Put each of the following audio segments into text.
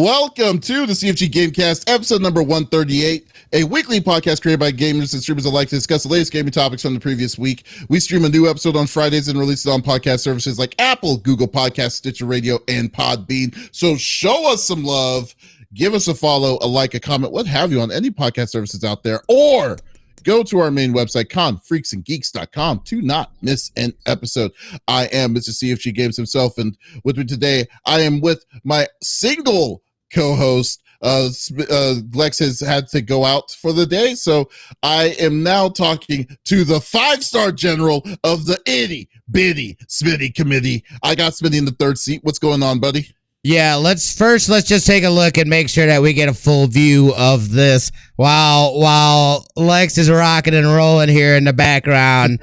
Welcome to the CFG GameCast, episode number 138, a weekly podcast created by gamers and streamers alike to discuss the latest gaming topics from the previous week. We stream a new episode on Fridays and release it on podcast services like Apple, Google Podcasts, Stitcher Radio, and Podbean. So show us some love, give us a follow, a like, a comment, what have you on any podcast services out there, or go to our main website, confreaksandgeeks.com, to not miss an episode. I am Mr. CFG Games himself, and with me today, I am with my single co-host. Lex has had to go out for the day, so I am now talking to the 5-star general of the itty bitty Smitty committee. I got Smitty in the third seat. What's going on, buddy? Yeah, let's just take a look and make sure that we get a full view of this while Lex is rocking and rolling here in the background.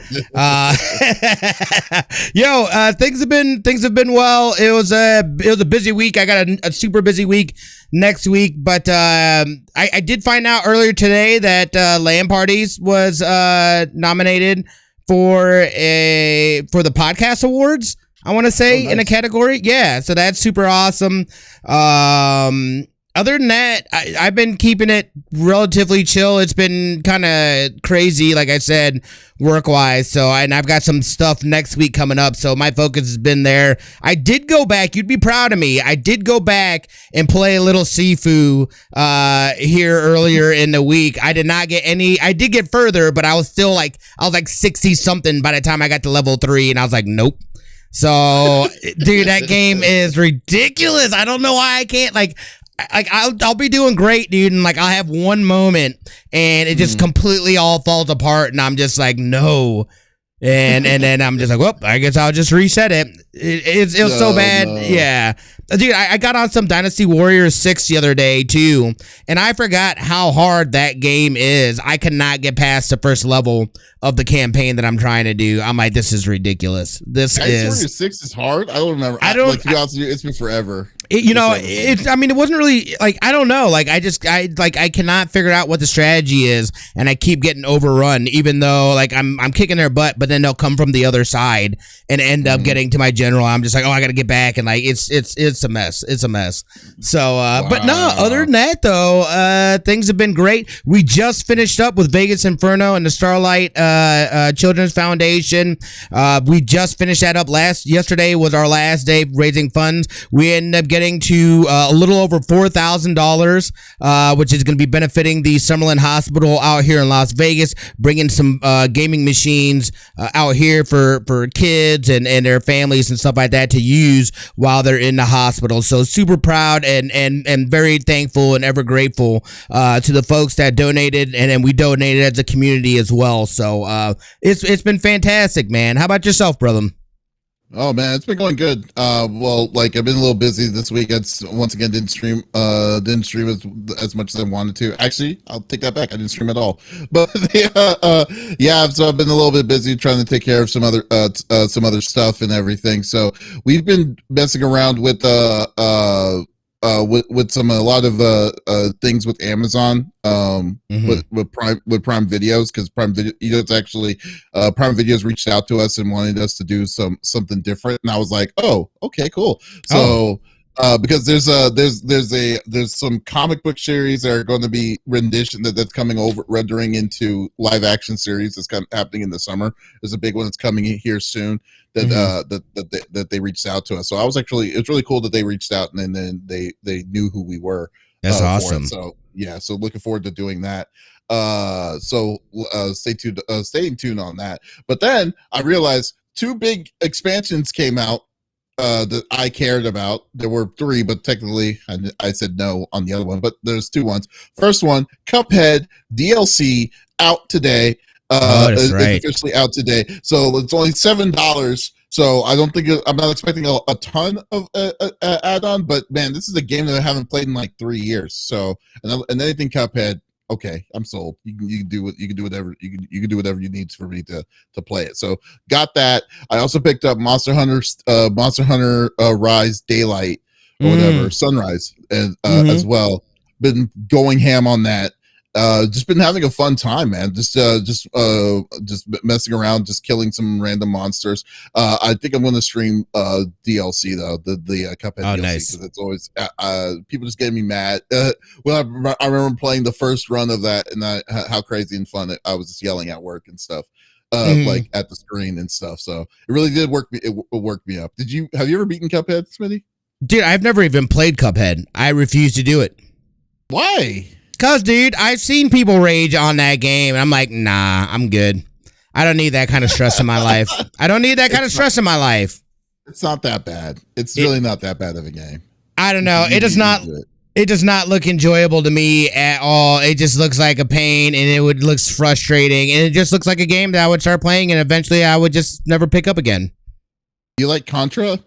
Things have been well. It was a busy week. I got a super busy week next week, but I did find out earlier today that LAN Parties was nominated for the podcast awards, I want to say, nice, in a category. Yeah, so that's super awesome. Other than that, I've been keeping it relatively chill. It's been kind of crazy, like I said, work-wise. And I've got some stuff next week coming up, so my focus has been there. I did go back. You'd be proud of me. I did go back and play a little Sifu here earlier in the week. I did not get any. I did get further, but I was like 60-something by the time I got to level 3, and I was like, nope. So, dude, that game is ridiculous. I don't know why I can't, I'll be doing great, dude, and I'll have one moment and it just completely all falls apart, and I'm just like, no. And then I'm just like, well, I guess I'll just reset it. It was so bad. No. Yeah. Dude, I got on some Dynasty Warriors 6 the other day, too, and I forgot how hard that game is. I could not get past the first level of the campaign that I'm trying to do. I'm like, this is ridiculous. Warriors 6 is hard? I don't remember. To be honest with you, it's been forever. It wasn't really, I don't know. I cannot figure out what the strategy is, and I keep getting overrun, even though, I'm kicking their butt, but then they'll come from the other side and end up getting to my general. I'm just like, oh, I got to get back, and, it's a mess. It's a mess. So, wow. But no, other than that, though, things have been great. We just finished up with Vegas Inferno and the Starlight Children's Foundation. We just finished that up. Yesterday was our last day raising funds. We ended up getting to a little over $4,000, which is going to be benefiting the Summerlin Hospital out here in Las Vegas, bringing some gaming machines out here for kids and their families and stuff like that to use while they're in the hospital. So super proud and very thankful and ever grateful to the folks that donated, and then we donated as a community as well. So it's been fantastic, man. How about yourself, brother? Oh man, it's been going good. I've been a little busy this week. Once again didn't stream as much as I wanted to. Actually, I'll take that back. I didn't stream at all. But so I've been a little bit busy trying to take care of some other stuff and everything. So we've been messing around with a lot of things with Amazon, with Prime Videos, because Prime Videos actually Prime Videos reached out to us and wanted us to do something different, and I was like, oh, okay, cool. So because there's some comic book series that are going to be rendition that's coming over, rendering into live action series that's kind of happening in the summer. There's a big one that's coming in here soon that they reached out to us. So it's really cool that they reached out, and then they knew who we were. That's awesome. So yeah, so looking forward to doing that. Stay tuned on that. But then I realized 2 big expansions came out that I cared about. There were 3, but technically I said no on the other one, but there's 2 ones. First one, Cuphead DLC out today. That's right. It's officially out today. So it's only $7. So I'm not expecting a ton of add-on, but man, this is a game that I haven't played in 3 years. So, and anything Cuphead, okay, I'm sold. You can do whatever you need for me to play it. So got that. I also picked up Monster Hunter Rise Daylight or whatever, Sunrise, and as well. Been going ham on that. Just been having a fun time, man. Just messing around, just killing some random monsters. I think I'm going to stream DLC though, the Cuphead DLC, nice. because it's always people just getting me mad. Well, I remember playing the first run of that, and how crazy and fun I was just yelling at work and stuff. Like at the screen and stuff. So it really did work me. It worked me up. Have you ever beaten Cuphead, Smitty? Dude, I've never even played Cuphead. I refuse to do it. Why? Cause, dude, I've seen people rage on that game, and I'm like, nah, I'm good. I don't need that kind of stress in my life. I don't need that kind of stress in my life. It's not that bad. It's really not that bad of a game. I don't know. It does not. It does not look enjoyable to me at all. It just looks like a pain, and looks frustrating, and it just looks like a game that I would start playing, and eventually I would just never pick up again. You like Contra?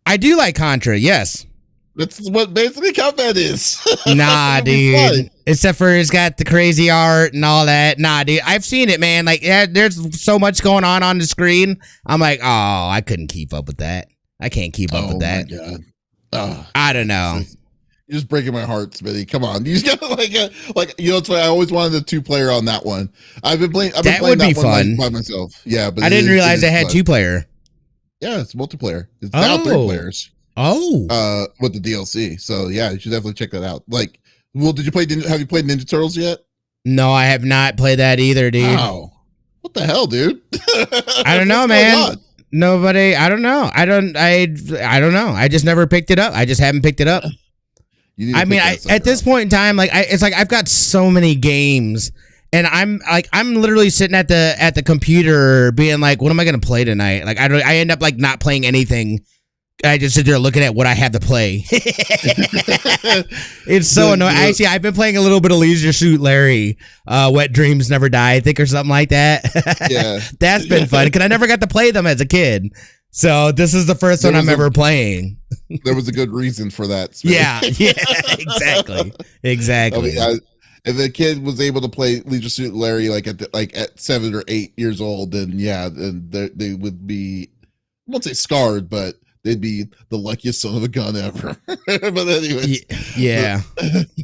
I do like Contra, yes. That's what basically Cuphead is. Nah, dude. Except for it's got the crazy art and all that. Nah, dude. I've seen it, man. Like, there's so much going on the screen. I'm like, oh, I couldn't keep up with that. I can't keep up with that. Oh, my God. I don't know. You're just breaking my heart, Smitty. Come on, you just got it's I always wanted a 2-player on that one. I've been playing that would be fun by myself. Yeah, but I didn't realize it had 2-player. Yeah, it's multiplayer. It's now 3 players. Oh, with the DLC. So yeah, you should definitely check that out. Like, well, have you played Ninja Turtles yet? No, I have not played that either, dude. Wow, what the hell, dude? I don't know, man. Nobody. I don't know. I don't know. I just never picked it up. I just haven't picked it up. I mean, at this point in time, like, it's like I've got so many games, and I'm literally sitting at the computer, being like, what am I gonna play tonight? Like, I end up like not playing anything. I just sit there looking at what I have to play. It's so annoying. Actually, I've been playing a little bit of Leisure Suit Larry, Wet Dreams Never Die, I think, or something like that. Yeah, that's been fun because I never got to play them as a kid. So this is the first one I'm ever playing. There was a good reason for that. Yeah, exactly. I mean, if a kid was able to play Leisure Suit Larry at 7 or 8 years old, then yeah, then they would be, I won't say scarred, but they'd be the luckiest son of a gun ever. But anyways, yeah.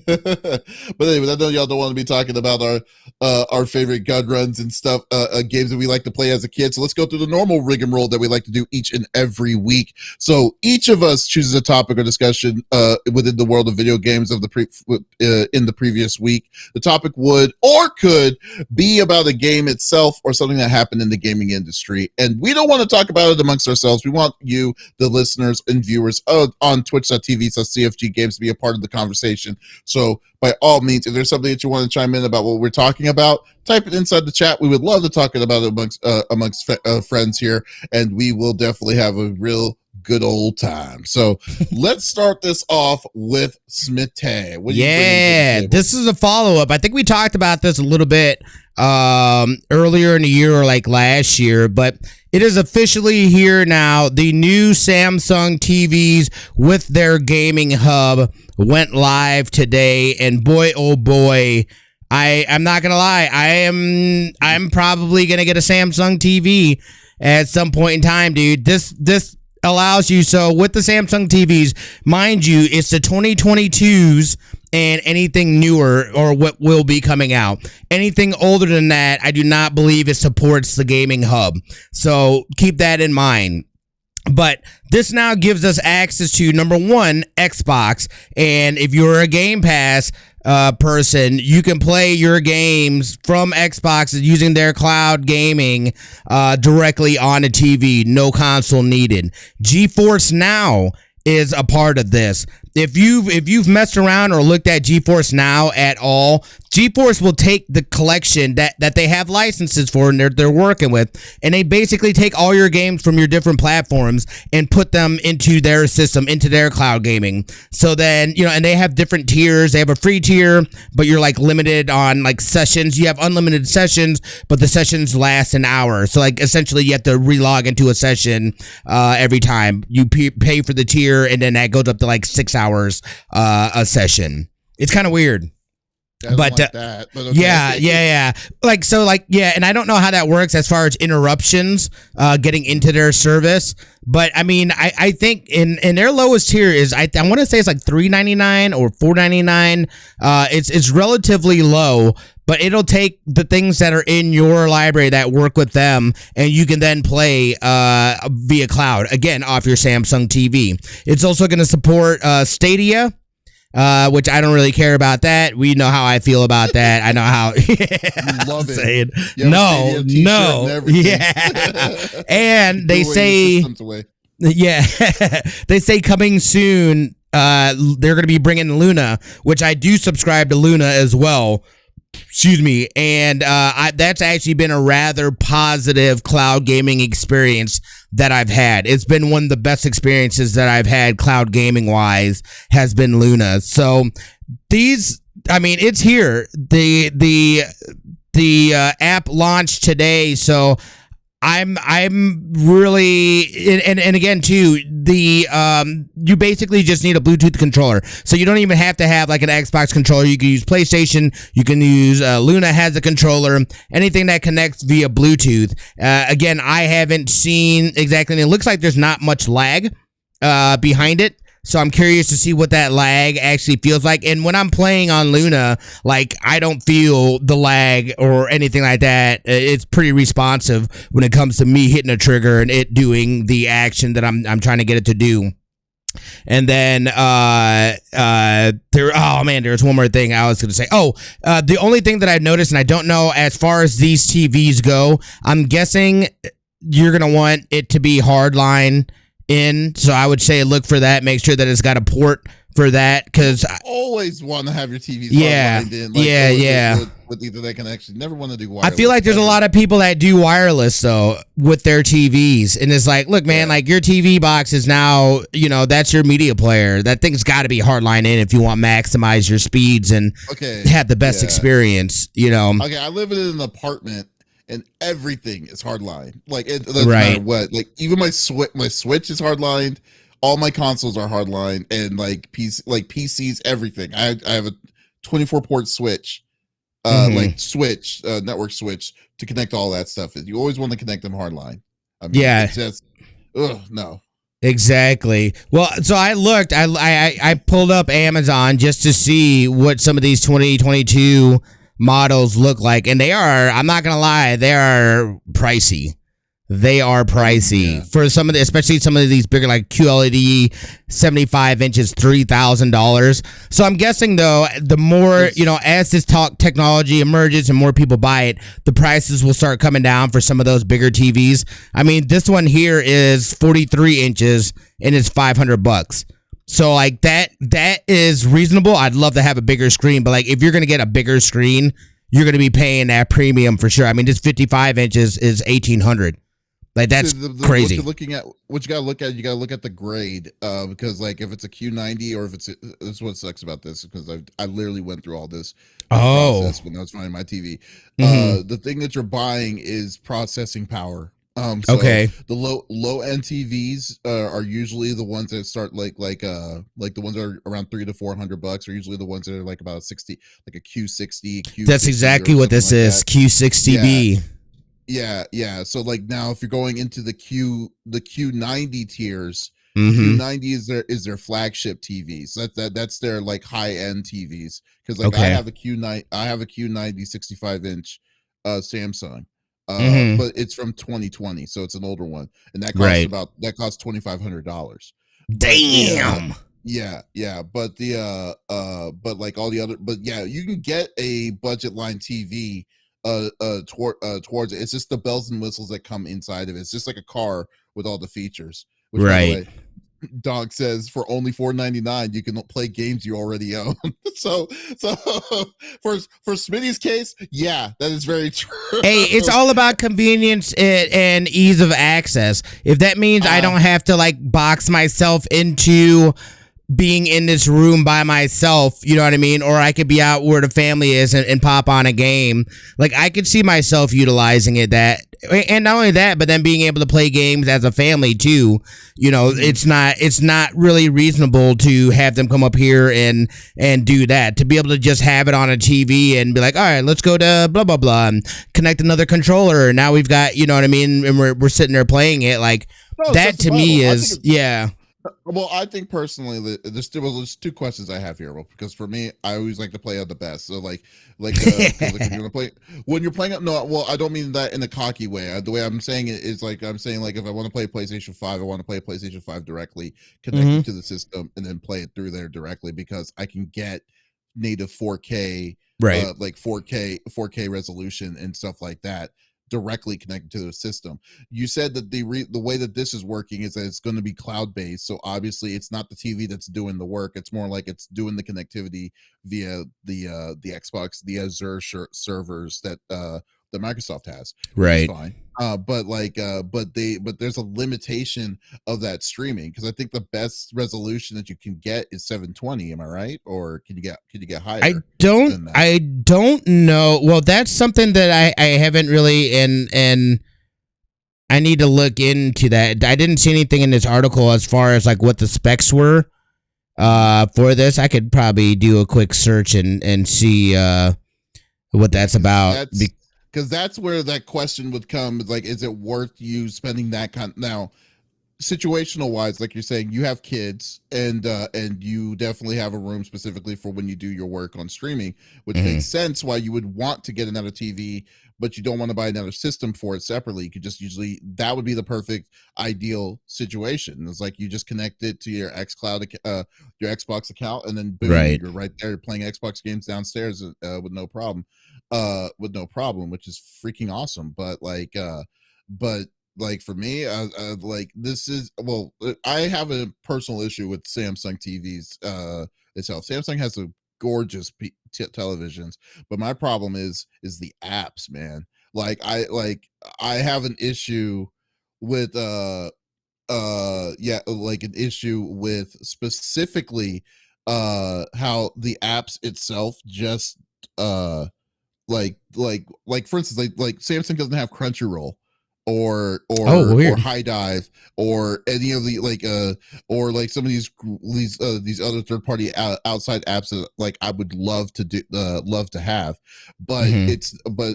But anyways, I know y'all don't want to be talking about our favorite gun runs and stuff, games that we like to play as a kid. So let's go through the normal rigmarole that we like to do each and every week. So each of us chooses a topic or discussion within the world of video games of in the previous week. The topic would or could be about a game itself or something that happened in the gaming industry. And we don't want to talk about it amongst ourselves. We want you, the listeners and viewers on twitch.tv/CFG Games, to be a part of the conversation. So by all means, if there's something that you want to chime in about what we're talking about, type it inside the chat. We would love to talk about it amongst friends here, and we will definitely have a real good old time. So let's start this off with Smitty. Yeah, this is a follow-up. I think we talked about this a little bit earlier in the year, or like last year, but it is officially here now. The new Samsung TVs with their gaming hub went live today, and boy, oh boy, I'm not gonna lie, I'm probably gonna get a Samsung TV at some point in time, dude. This allows you, so with the Samsung TVs, mind you, it's the 2022s and anything newer or what will be coming out. Anything older than that, I do not believe it supports the gaming hub. So keep that in mind. But this now gives us access to, number one, Xbox. And if you're a Game Pass person, you can play your games from Xbox using their cloud gaming directly on a TV. No console needed. GeForce Now is a part of this. If you've messed around or looked at GeForce Now at all, GeForce will take the collection that they have licenses for and they're working with, and they basically take all your games from your different platforms and put them into their system, into their cloud gaming. So then, and they have different tiers. They have a free tier, but you're like limited on like sessions. You have unlimited sessions, but the sessions last an hour. So like essentially you have to relog into a session every time. You pay for the tier, and then that goes up to like 6 hours a session. It's kind of weird. I don't but like that, but okay. yeah. And I don't know how that works as far as interruptions getting into their service. But I mean, I think in their lowest tier is I want to say it's like $3.99 or $4.99. It's relatively low, but it'll take the things that are in your library that work with them, and you can then play via cloud again off your Samsung TV. It's also going to support Stadia. Which I don't really care about that. We know how I feel about that. I know how. Love it. Saying, no. Yeah. And they say, yeah, they say coming soon, they're going to be bringing Luna, which I do subscribe to Luna as well. Excuse me. And that's actually been a rather positive cloud gaming experience that I've had. It's been one of the best experiences that I've had cloud gaming wise has been Luna. So it's here. The app launched today. So I'm really, and again too, you basically just need a Bluetooth controller, so you don't even have to have like an Xbox controller. You can use PlayStation, you can use Luna has a controller, anything that connects via Bluetooth. Again, I haven't seen exactly, and it looks like there's not much lag behind it. So I'm curious to see what that lag actually feels like. And when I'm playing on Luna, like, I don't feel the lag or anything like that. It's pretty responsive when it comes to me hitting a trigger and it doing the action that I'm trying to get it to do. And then there's one more thing I was going to say. The only thing that I've noticed, and I don't know as far as these TVs go, I'm guessing you're going to want it to be hardline in, so I would say look for that. Make sure that it's got a port for that, because I always want to have your TV hardlined in. With Ethernet connection. Never want to do wireless. I feel like there's a lot of people that do wireless though with their TVs, and it's like, look, man, like your TV box is now, that's your media player. That thing's got to be hardline in if you want to maximize your speeds and have the best experience. Okay, I live in an apartment. And everything is hardline. Like, it doesn't matter what. Like, even my Switch is hardlined. All my consoles are hardlined, and like PCs, everything. I have a 24-port Switch, network switch to connect all that stuff. You always want to connect them hardline. I mean, it's just, no. Exactly. Well, so I looked. I pulled up Amazon just to see what some of these 2022 models look like, and I'm not gonna lie, they are pricey. For some of especially some of these bigger, like QLED 75 inches, $3,000. So I'm guessing though, the more as this technology emerges and more people buy it, the prices will start coming down for some of those bigger TVs. I mean, this one here is 43 inches and it's $500. So like that is reasonable. I'd love to have a bigger screen, but like if you're gonna get a bigger screen, you're gonna be paying that premium for sure. I mean, this 55 inches is $1,800. Like, that's crazy. You gotta look at the grade, because like if it's a Q90 or if this is what sucks about this, because I literally went through all this process when I was finding my TV. The thing that you're buying is processing power. The low end TVs are usually the ones that start like the ones that are around $300 to $400 are usually the ones that are like about 60, like a Q60. That's exactly what this is. Q60B. Yeah. So like now, if you're going into the Q90 tiers, Q90 is their flagship TVs. That's their like high end TVs. Because like I have a Q90 65 inch Samsung. But it's from 2020, so it's an older one, and that costs $2,500. Damn. But like all the other, you can get a budget line TV towards it. It's just the bells and whistles that come inside of it. It's just like a car with all the features. Which, by the way, Dog says for only $4.99 you can play games you already own. so for Smitty's case, that is very true. Hey, it's all about convenience and ease of access. If that means I don't have to like box myself into being in this room by myself, you know what I mean? Or I could be out where the family is and pop on a game. Like, I could see myself utilizing it and not only that, but then being able to play games as a family too. You know, it's not really reasonable to have them come up here and do that. To be able to just have it on a TV and be like, all right, let's go to blah blah blah and connect another controller. Now we've got, you know what I mean, and we're sitting there playing it. Like that to me is Well, I think personally that there's two questions I have here. Well, because for me, I always like to play on the best. So like when you're playing up. No, well, I don't mean that in a cocky way. The way I'm saying it is like I'm saying like if I want to play PlayStation 5, I want to play PlayStation 5 directly connected to the system and then play it through there directly because I can get native 4K, right. like 4K resolution and stuff like that directly connected to the system. You said that the way that this is working is that it's going to be cloud based, so obviously it's not the TV that's doing the work. It's more like it's doing the connectivity via the Xbox, the Azure servers that Microsoft has, right? Fine. But there's a limitation of that streaming because I think the best resolution that you can get is 720. Am I right? Or can you get higher? I don't know. Well, that's something that I haven't really and I need to look into that. I didn't see anything in this article as far as like what the specs were for this. I could probably do a quick search and see what that's about. Because that's where that question would come. Like, is it worth you spending that kind? Now, situational wise, like you're saying, you have kids, and you definitely have a room specifically for when you do your work on streaming, which makes sense why you would want to get another TV, but you don't want to buy another system for it separately. You could just that would be the perfect ideal situation. It's like you just connect it to your your Xbox account, and then boom, you're right there playing Xbox games downstairs with no problem. Which is freaking awesome. But for me, like this is I have a personal issue with Samsung TVs itself. Samsung has a gorgeous televisions, but my problem is the apps, man. I have an issue with an issue with specifically how the apps itself just like for instance, like Samsung doesn't have Crunchyroll or High Dive or any of the or like some of these other third party outside apps that like I would love to have, but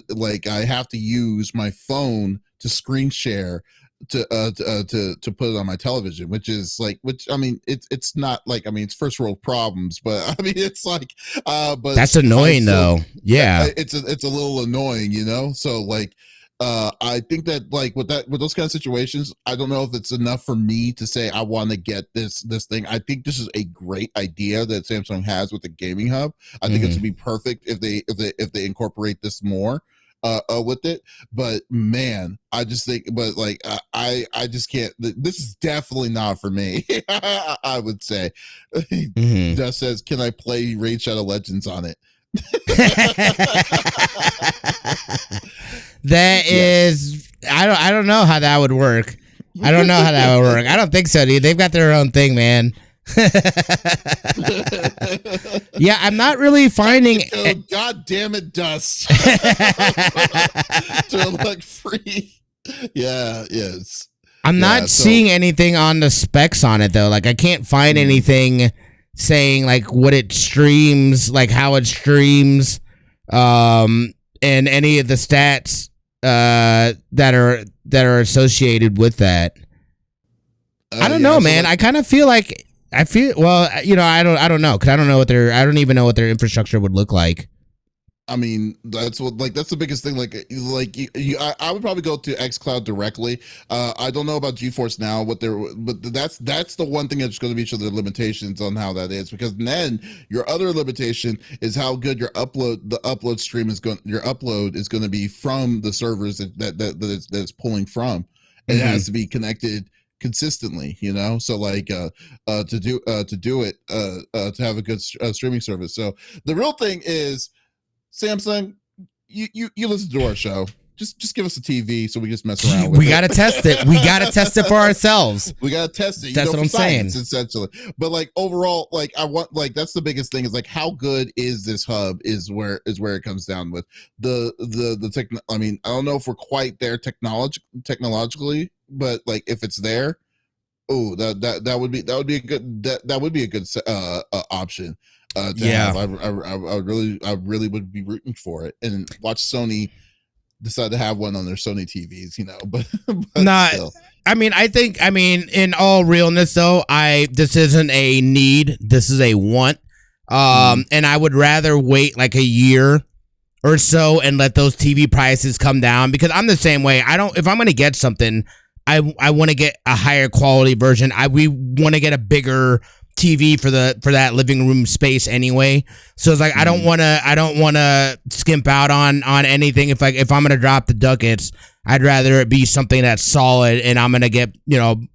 like I have to use my phone to screen share to put it on my television, which I mean it's not like, I mean, it's first world problems, but I mean it's like but that's annoying though. Yeah, it's a little annoying, you know. So like I think that like with those kind of situations, I don't know if it's enough for me to say I want to get this thing. I think this is a great idea that Samsung has with the gaming hub. I think it would be perfect if they incorporate this more with it. But man, I just think, but like I just can't. This is definitely not for me. I would say. Just says, can I play Raid Shadow Legends on it? That is, I don't know how that would work. I don't know how that would work. I don't think so, dude. They've got their own thing, man. Yeah, I'm not really finding. God damn it, Dust. To look free. Yeah, yes. I'm not seeing anything on the specs on it though. Like I can't find anything saying like what it streams, like how it streams, and any of the stats that are associated with that. I don't know, man. I kind of feel like well, you know, I don't know, because I don't even know what their infrastructure would look like. I mean, that's the biggest thing. I would probably go to xCloud directly. I don't know about GeForce Now, but that's the one thing that's going to be the limitations on how that is, because then your other limitation is how good your upload stream is going. Your upload is going to be from the servers that it's pulling from. It has to be connected consistently, you know. So like to do it to have a good streaming service. So the real thing is, Samsung, you listen to our show. just give us a TV so we just mess around with We got to test it. We got to test it for ourselves. We got to test it. That's what I'm saying. Essentially. But like overall, like I want, like that's the biggest thing is like how good is this hub is where it comes down with the tech. I mean, I don't know if we're quite there technologically, but like if it's there, oh, that would be a good option. Have. I really would be rooting for it and watch Sony decide to have one on their Sony TVs, but not still. I mean, in all realness though, this isn't a need, this is a want. And I would rather wait like a year or so and let those TV prices come down, because I'm the same way. If I'm going to get something, I want to get a higher quality version. We want to get a bigger TV for that living room space anyway. So it's like I don't want to skimp out on anything. If I'm gonna drop the ducats, I'd rather it be something that's solid and I'm gonna get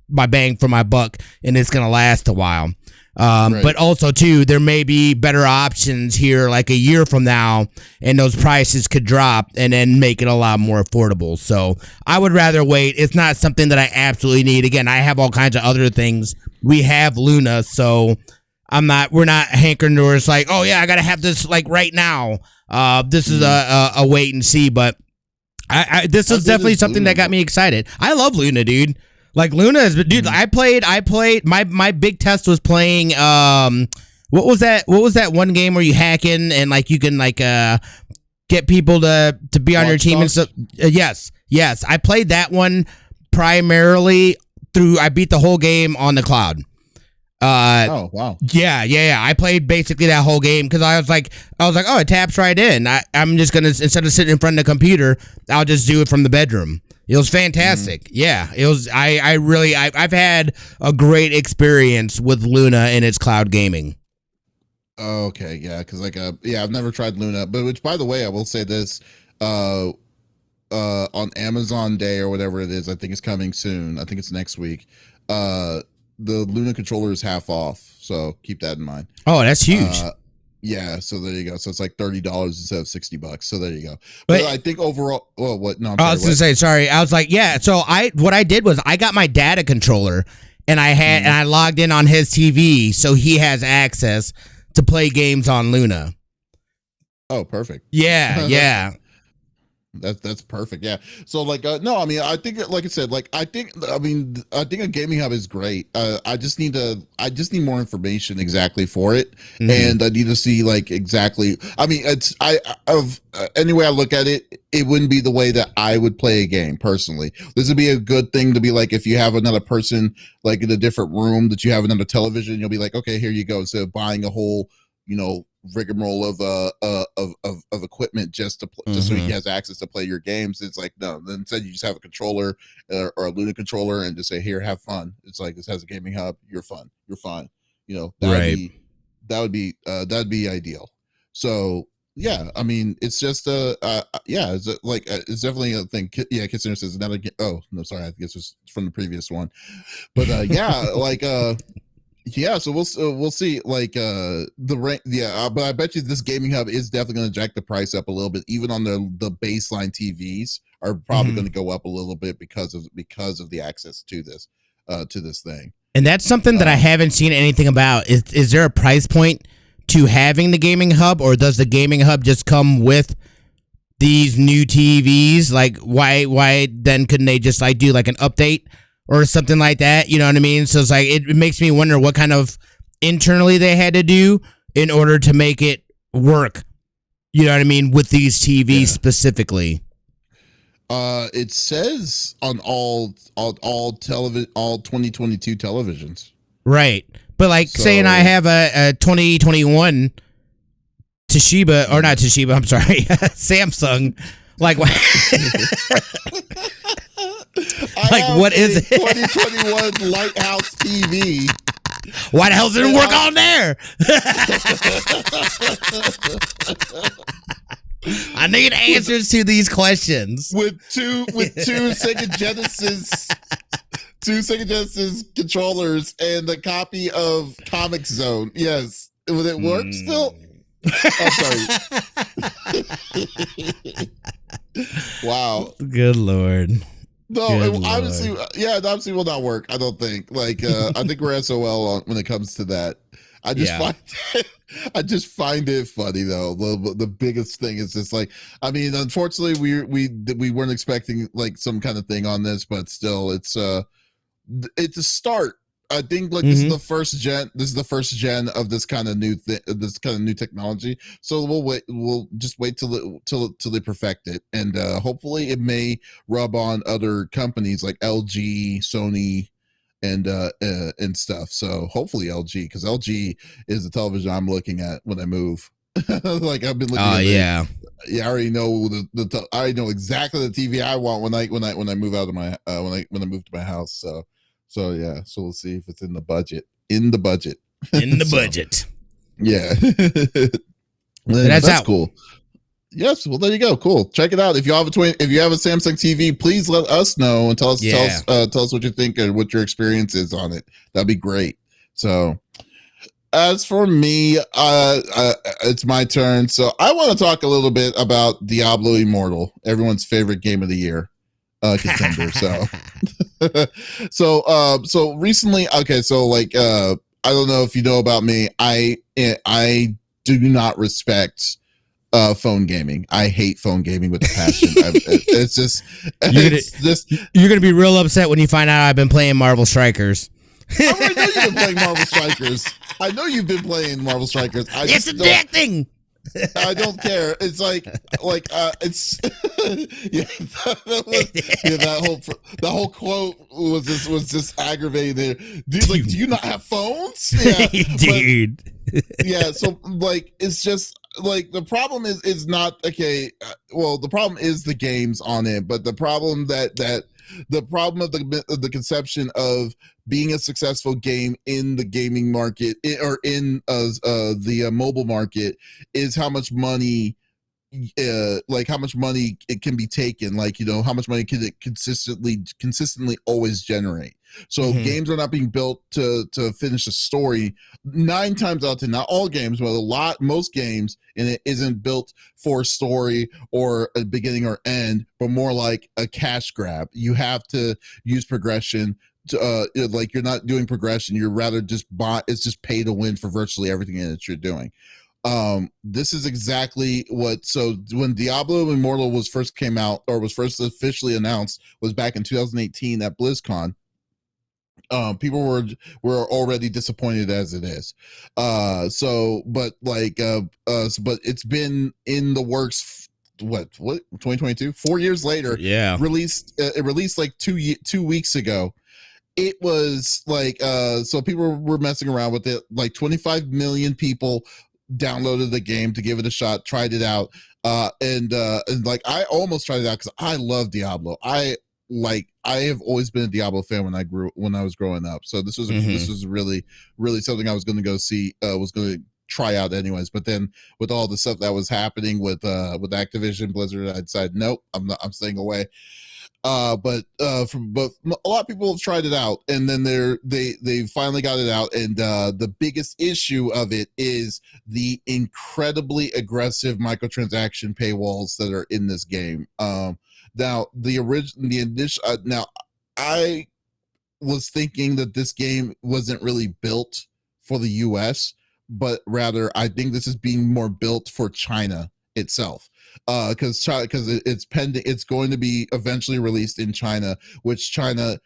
my bang for my buck and it's gonna last a while. Right. But also too, there may be better options here like a year from now, and those prices could drop and then make it a lot more affordable. So I would rather wait. It's not something that I absolutely need. Again, I have all kinds of other things. We have Luna, so we're not hankering towards like, oh yeah, I gotta have this like right now. This is a wait and see, but this is definitely something that got me excited. I love Luna, dude. Like Luna is, dude. I played. My big test was playing. What was that? What was that one game where you hack in and like you can like get people to be on your team and stuff? Yes. I played that one primarily through. I beat the whole game on the cloud. Oh wow. Yeah. I played basically that whole game because I was like, oh, it taps right in. I'm just gonna, instead of sitting in front of the computer, I'll just do it from the bedroom. It was fantastic. Yeah, it was. I've had a great experience with Luna and its cloud gaming. Okay, yeah, because I've never tried Luna, but which, by the way, I will say this, on Amazon Day or whatever it is, I think it's coming soon. I think it's next week. The Luna controller is half off, so keep that in mind. Oh, that's huge. Yeah, so there you go. So it's like $30 instead of $60. So there you go. But I think overall, well, what? No, I was gonna say sorry. I was like, yeah. So what I did was I got my data controller, and I logged in on his TV, so he has access to play games on Luna. Oh, perfect. Yeah. That's perfect. Yeah. So like, no, I mean, I think, like I said, like, I think a gaming hub is great. I just need more information exactly for it. And I need to see like exactly, I mean, any way I look at it, it wouldn't be the way that I would play a game personally. This would be a good thing to be like, if you have another person like in a different room that you have another television, you'll be like, okay, here you go. Instead of buying a whole, rigmarole of equipment just so he has access to play your games. It's like, no, then instead you just have a controller or a Luna controller and just say, here, have fun. It's like, this has a gaming hub, you're fine. That'd be ideal. So yeah, I mean, it's just it's definitely a thing. Yeah, Kissinger says another oh no, sorry, I guess it's from the previous one. But yeah, so we'll see. Like the rank, but I bet you this gaming hub is definitely going to jack the price up a little bit. Even on the baseline TVs are probably going to go up a little bit because of the access to this thing. And that's something that I haven't seen anything about. Is there a price point to having the gaming hub, or does the gaming hub just come with these new TVs? Like why then couldn't they just like do like an update or something like that? You know what I mean? So it's like, it makes me wonder what kind of internally they had to do in order to make it work. You know what I mean? With these TVs specifically. It says on all 2022 televisions. Right. But like saying I have a 2021 Toshiba, or not Toshiba, I'm sorry, Samsung. Like what? Like what is it? 2021 Lighthouse TV. Why the hell didn't it work on there? I need answers to these questions. With two Sega Genesis, controllers and a copy of Comic Zone. Yes, would it work still? I'm sorry. Wow. Good Lord. No, Good it, obviously, Lord. yeah, it obviously will not work. I don't think. Like, I think we're SOL when it comes to that. I just Yeah. find, I just find it funny though. The biggest thing is just like, I mean, unfortunately, we weren't expecting like some kind of thing on this, but still, it's a start. I think like this is Mm-hmm. the first gen. This is the first gen of this kind of new this kind of new technology. So we'll wait. We'll just wait till they perfect it, and hopefully it may rub on other companies like LG, Sony, and stuff. So hopefully LG, because LG is the television I'm looking at when I move. Like I've been looking Oh, at the. yeah. Yeah, I already know I already know exactly the TV I want when I move out of my when I move to my house. So yeah, so we'll see if it's in the budget. In the budget. In the So budget. yeah. Well, But anyway, that's that's out. cool. Yes, well there you go. Cool. Check it out. If you have if you have a Samsung TV, please let us know and Yeah. tell us what you think and what your experience is on it. That'd be great. So as for me, it's my turn. So I want to talk a little bit about Diablo Immortal, everyone's favorite game of the year contender. So so recently, okay, so like I don't know if you know about me. I do not respect phone gaming. I hate phone gaming with a passion. It's just You're gonna it's just you're gonna be real upset when you find out I've been playing Marvel Strikers. I already know you've been playing Marvel Strikers. I know you've been playing Marvel Strikers. It's addicting. I don't care. It's it's yeah, that whole quote was just aggravating. Dude, like, do you not have phones? Yeah, Dude. yeah. So like, it's just like the problem is not okay. Well, the problem is the games on it, but the problem the problem of the conception of being a successful game in the gaming market or in the mobile market is how much money like how much money it can be taken, like how much money can it consistently always generate. So Mm-hmm. games are not being built to finish a story 9 times out of 10, not all games but most games, and it isn't built for a story or a beginning or end, but more like a cash grab. You have to use progression to, like you're not doing progression, you're rather just it's just pay to win for virtually everything that you're doing. This is exactly what. So when Diablo Immortal was first came out, or was first officially announced, was back in 2018 at BlizzCon. People were already disappointed as it is. But it's been in the works. What 2022? 4 years later, Yeah. it released like 2 weeks ago. It was like so people were messing around with it. Like 25 million people downloaded the game to give it a shot, tried it out, and like I almost tried it out because I love Diablo. I have always been a Diablo fan when I was growing up. So this was really something I was going to go see. Was going to try out anyways. But then with all the stuff that was happening with Activision Blizzard, I decided nope, I'm staying away. But a lot of people have tried it out, and then they finally got it out, and the biggest issue of it is the incredibly aggressive microtransaction paywalls that are in this game. Now now I was thinking that this game wasn't really built for the US, but rather I think this is being more built for China itself. Because it's pending, it's going to be eventually released in China, which China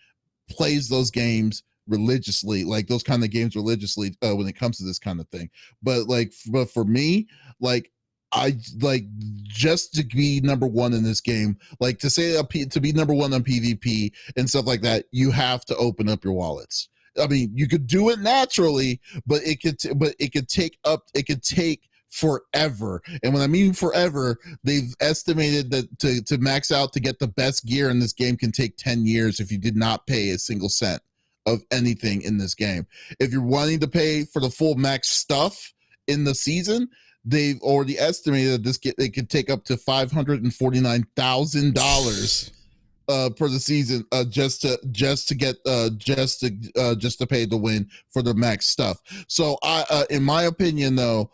plays those games religiously, like those kind of games religiously when it comes to this kind of thing. But for me, like I like just to be number one in this game, like to be number one on PvP and stuff like that, you have to open up your wallets. I mean, you could do it naturally, but it could take forever. And when I mean forever, they've estimated that to max out to get the best gear in this game can take 10 years if you did not pay a single cent of anything in this game. If you're wanting to pay for the full max stuff in the season, they've already estimated it could take up to $549,000 per the season, just to pay to win for the max stuff. So in my opinion though,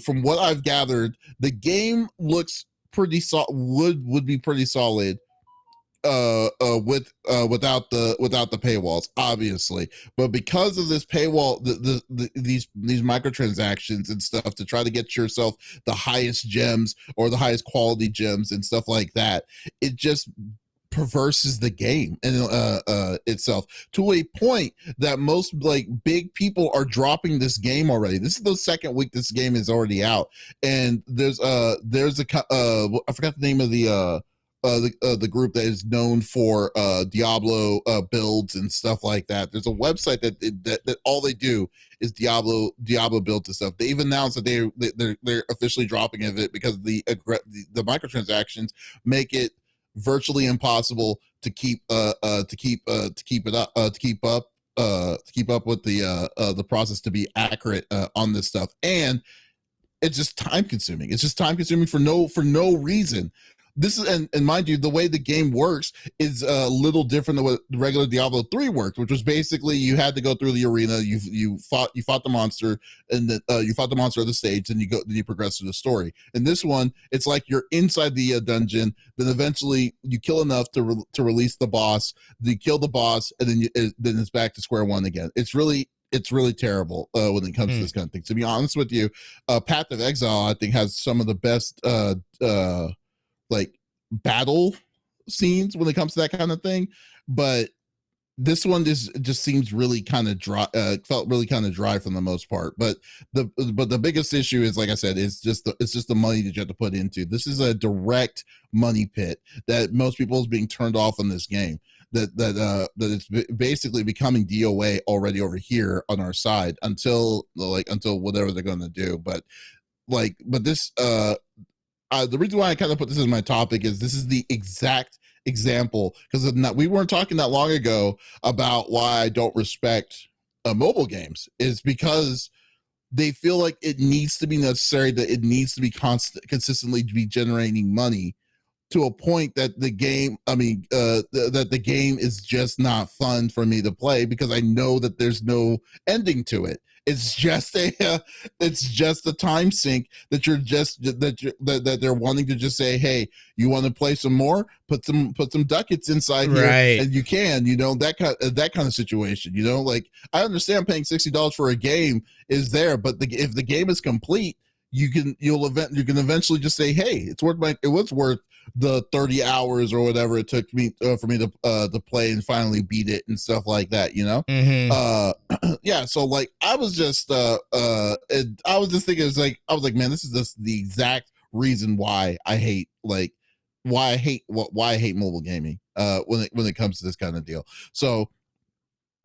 From what I've gathered, the game looks pretty would be pretty solid without the paywalls, obviously, but because of this paywall, these microtransactions and stuff to try to get yourself the highest gems or the highest quality gems and stuff like that, it just perverses the game and itself to a point that most like big people are dropping this game already. This is the second week this game is already out, and there's I forgot the name of the group that is known for Diablo builds and stuff like that. There's a website that all they do is Diablo builds and stuff. They've announced that they're officially dropping it because the microtransactions make it virtually impossible to keep up with the process to be accurate on this stuff, and it's just time consuming. It's just time consuming for no reason. This is and mind you, the way the game works is a little different than what regular Diablo 3 worked, which was basically you had to go through the arena, you fought the monster, and you fought the monster of the stage, and you progress through the story. In this one, it's like you're inside the dungeon, then eventually you kill enough to release the boss, you kill the boss, and then it's back to square one again. It's really terrible when it comes to this kind of thing. To be honest with you, Path of Exile, I think, has some of the best like battle scenes when it comes to that kind of thing, but this one just seems really kind of dry. Felt really kind of dry for the most part. But the biggest issue is, like I said, it's just the money that you have to put into. This is a direct money pit that most people is being turned off on this game. That it's basically becoming DOA already over here on our side until whatever they're going to do. But this. The reason why I kind of put this as my topic is this is the exact example, because we weren't talking that long ago about why I don't respect mobile games, is because they feel like it needs to be necessary, that it needs to be consistently be generating money to a point that the game, that the game is just not fun for me to play because I know that there's no ending to it. It's just a time sink that they're wanting to just say, hey, you want to play some more? Put some ducats inside here, and you can, that kind of situation. Like, I understand paying $60 for a game is there, but if the game is complete, you can eventually just say, hey, it was worth the 30 hours or whatever it took me for me to play and finally beat it and stuff like that, yeah. So like I was just thinking, I was like, man, this is the exact reason why I hate mobile gaming when it comes to this kind of deal. So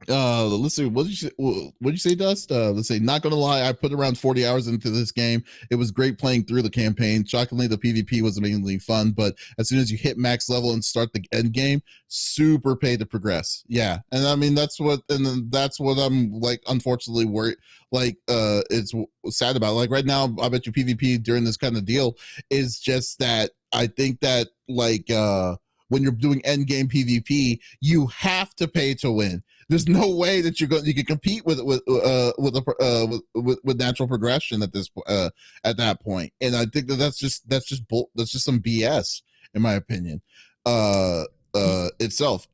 let's see, what'd you say, Dust? Let's say, not gonna lie, I put around 40 hours into this game. It was great playing through the campaign. Shockingly, the PvP was amazingly fun, but as soon as you hit max level and start the end game, super pay to progress. Yeah, and I mean that's what I'm like, unfortunately worried. Like it's sad about. Like right now, I bet you PvP during this kind of deal is just that I think that when you're doing end game PvP, you have to pay to win. There's no way that you can compete with natural progression at that point. And I think that's just some BS in my opinion. Itself.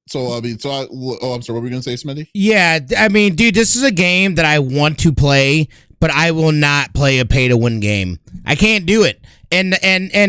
So I'm sorry, what were we gonna say, Smitty? Yeah, I mean, dude, this is a game that I want to play, but I will not play a pay to win game. I can't do it. And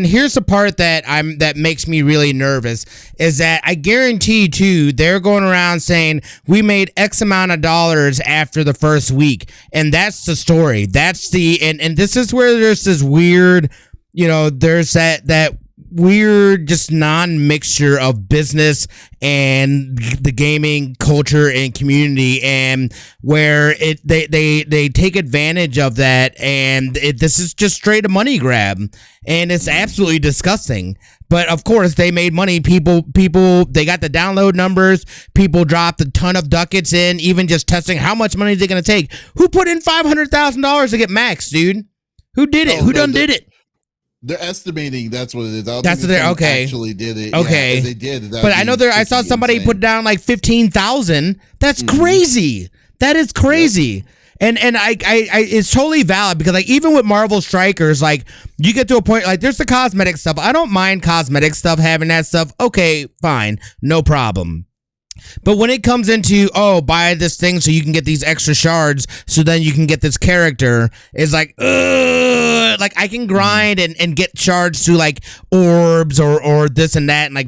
here's the part that makes me really nervous is that I guarantee too they're going around saying we made X amount of dollars after the first week, and that's the story. That's and this is where there's this weird, there's that weird just non-mixture of business and the gaming culture and community, and where they take advantage of that, and this is just straight a money grab, and it's absolutely disgusting. But of course they made money. People they got the download numbers. People dropped a ton of ducats in, even just testing how much money is it going to take. Who put in $500,000 to get max, dude? Who did it? Who did it? They're estimating that's what it is. That's what they're okay. Actually did it. Okay, yeah, they did. But I know I saw somebody put down like 15,000. That's crazy. That is crazy. Yep. And it's totally valid because like even with Marvel Strikers, like you get to a point like there's the cosmetic stuff. I don't mind cosmetic stuff, having that stuff. Okay, fine, no problem. But when it comes into, buy this thing so you can get these extra shards so then you can get this character, it's like, ugh, like I can grind and get shards through like orbs or this and that and like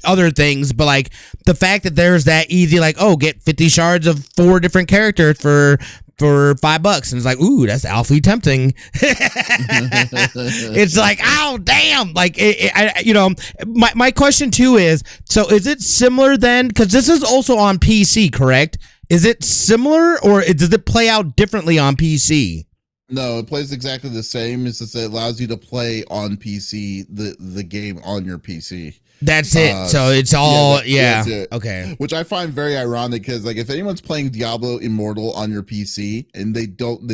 other things, but like the fact that there's that easy, like, get 50 shards of 4 different characters for $5, and it's like, ooh, that's awfully tempting. It's like, oh damn, like my question too is, so is it similar then, because this is also on PC, correct? Is it similar or does it play out differently on PC? No, it plays exactly the same. It's just it allows you to play on PC the game on your PC. That's it. So it's all okay. Which I find very ironic because like if anyone's playing Diablo Immortal on your PC and they don't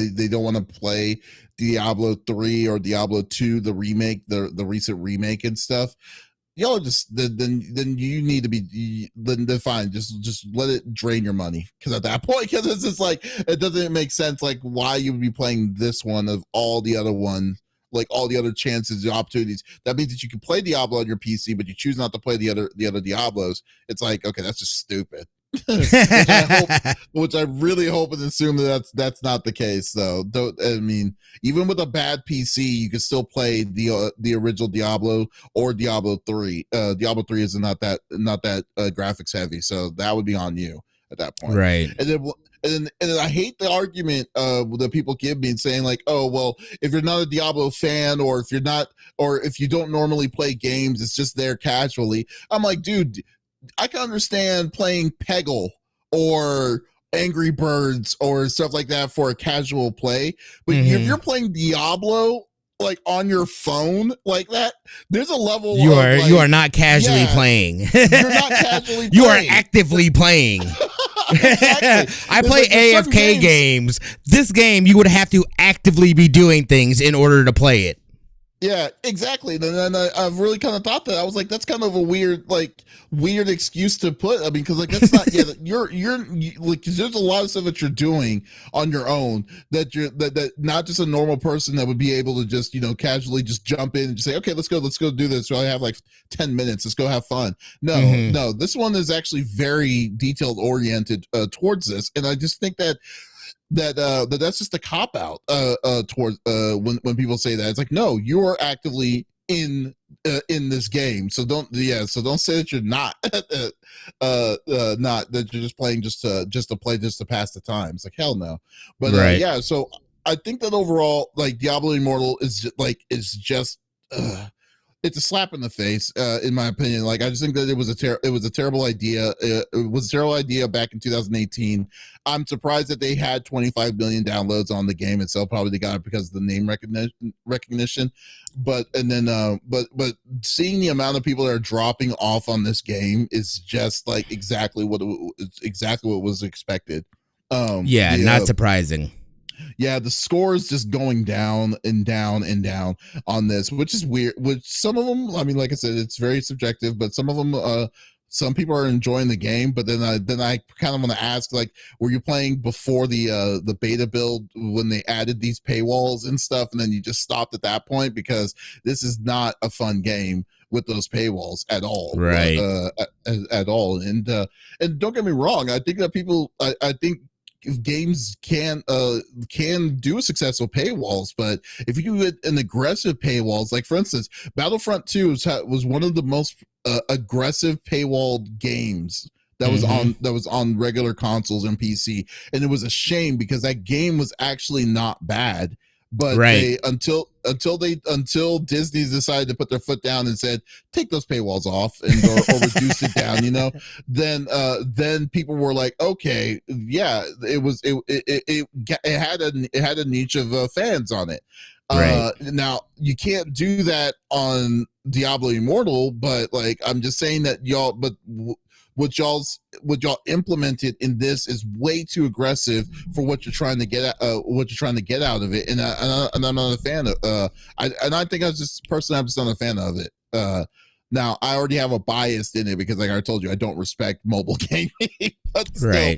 want to play Diablo 3 or Diablo 2, the remake, the recent remake and stuff, y'all just then you need to be then fine. Just let it drain your money, because at that point, because it's just like it doesn't make sense like why you would be playing this one of all the other ones. Like all the other chances, the opportunities. That means that you can play Diablo on your PC, but you choose not to play the other Diablos. It's like, okay, that's just stupid. which I really hope and assume that's not the case, though. I mean, even with a bad PC, you can still play the original Diablo or Diablo 3. Diablo 3 is not that graphics heavy, so that would be on you at that point, right? And then I hate the argument that people give me and saying like, oh, well, if you're not a Diablo fan or if you don't normally play games, it's just there casually. I'm like, dude, I can understand playing Peggle or Angry Birds or stuff like that for a casual play. But if you're playing Diablo like on your phone like that, there's a level you are not casually playing. You're not casually playing. You are actively playing. Exactly. I play AFK games. This game, you would have to actively be doing things in order to play it. Yeah, exactly. And then I've really kind of thought that. I was like, that's kind of a weird excuse to put. I mean, because like that's not. Yeah, you're like, cause there's a lot of stuff that you're doing on your own that that not just a normal person that would be able to just casually just jump in and just say, okay, let's go do this. So I have like 10 minutes. Let's go have fun. No, this one is actually very detailed oriented towards this, and I just think that's just a cop out towards when people say that. It's like, no, you are actively in this game, so don't say that you're not not that you're just playing just to play, just to pass the time. It's like, hell no. But right. So I think that overall, like, Diablo Immortal is just it's a slap in the face, in my opinion. Like, I just think that it was a terrible idea. It was a terrible idea back in 2018. I'm surprised that they had 25 million downloads on the game itself. Probably they got it because of the name recognition. But seeing the amount of people that are dropping off on this game is just like exactly what was expected. Not surprising. Yeah, the score is just going down and down and down on this, which is weird. Which some of them, I mean, like I said, it's very subjective, but some of them, some people are enjoying the game. But then I kind of want to ask, like, were you playing before the beta build when they added these paywalls and stuff, and then you just stopped at that point? Because this is not a fun game with those paywalls at all, right? At all. And don't get me wrong, I think that people, I think games can do a successful paywalls, but if you do an aggressive paywalls, like for instance, Battlefront 2 was one of the most aggressive paywalled games that was on regular consoles and PC, and it was a shame because that game was actually not bad. But until Disney decided to put their foot down and said, take those paywalls off and or reduce it down, then people were like, okay, yeah, it had a niche of fans on it. Now you can't do that on Diablo Immortal, but like, I'm just saying that what y'all implemented in this is way too aggressive for what you're trying to get out of it, and I'm not a fan of. I think I'm just not a fan of it. Now I already have a bias in it because, like I told you, I don't respect mobile gaming, but still,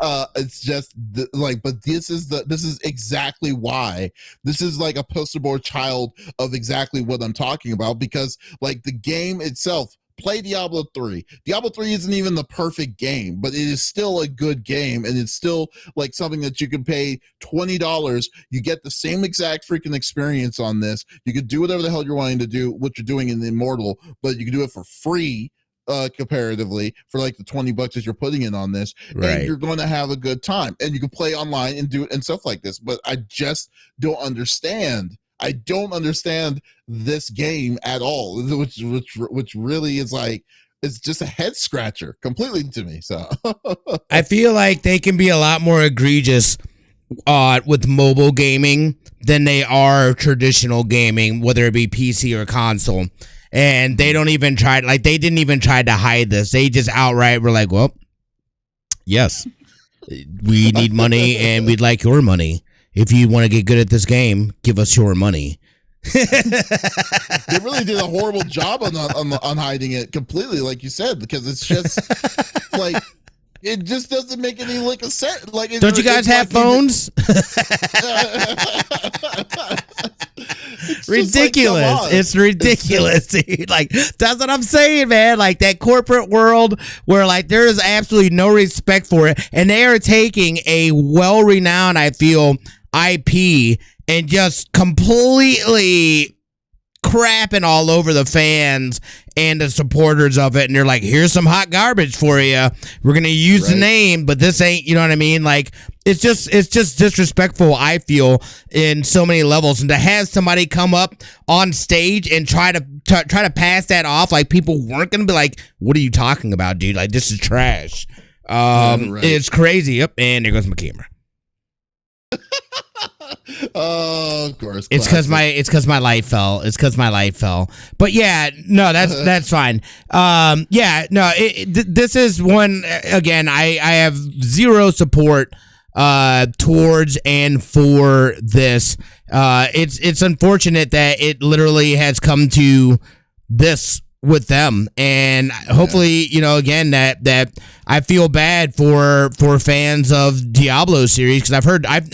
It's just like, but this is exactly why this is like a poster board child of exactly what I'm talking about, because like the game itself, play Diablo 3. Diablo 3 isn't even the perfect game, but it is still a good game, and it's still like something that you can pay $20. You get the same exact freaking experience on this. You could do whatever the hell you're wanting to do, what you're doing in the Immortal, but you can do it for free comparatively for like the $20 that you're putting in on this, Right. and you're going to have a good time, and you can play online and do it and stuff like this. But I just don't understand. I don't understand this game at all, which really is like, it's just a head scratcher completely to me. So I feel like they can be a lot more egregious with mobile gaming than they are traditional gaming, whether it be PC or console. And they don't even try, like, they didn't even try to hide this. They just outright were like, well, yes, we need money and we'd like your money. If you want to get good at this game, give us your money. They really did a horrible job on hiding it completely, like you said, because it's just like, it just doesn't make any like a sense. Like, don't you guys have phones? Ridiculous. Like, it's ridiculous, dude. Like, that's what I'm saying, man. Like, that corporate world where like there is absolutely no respect for it, and they are taking a well-renowned, I feel, IP and just completely crapping all over the fans and the supporters of it. And they're like, here's some hot garbage for you. We're going to use the name, but this ain't, you know what I mean? Like, it's just disrespectful, I feel, in so many levels. And to have somebody come up on stage and try to pass that off, like people weren't going to be like, what are you talking about, dude? Like, this is trash. It's crazy. Yep. And there goes my camera. Oh, of course. It's because my light fell. But yeah, no, that's fine. This is one, again, I have zero support towards and for this. It's unfortunate that it literally has come to this with them, and hopefully, you know, again, that I feel bad for fans of Diablo series, because I've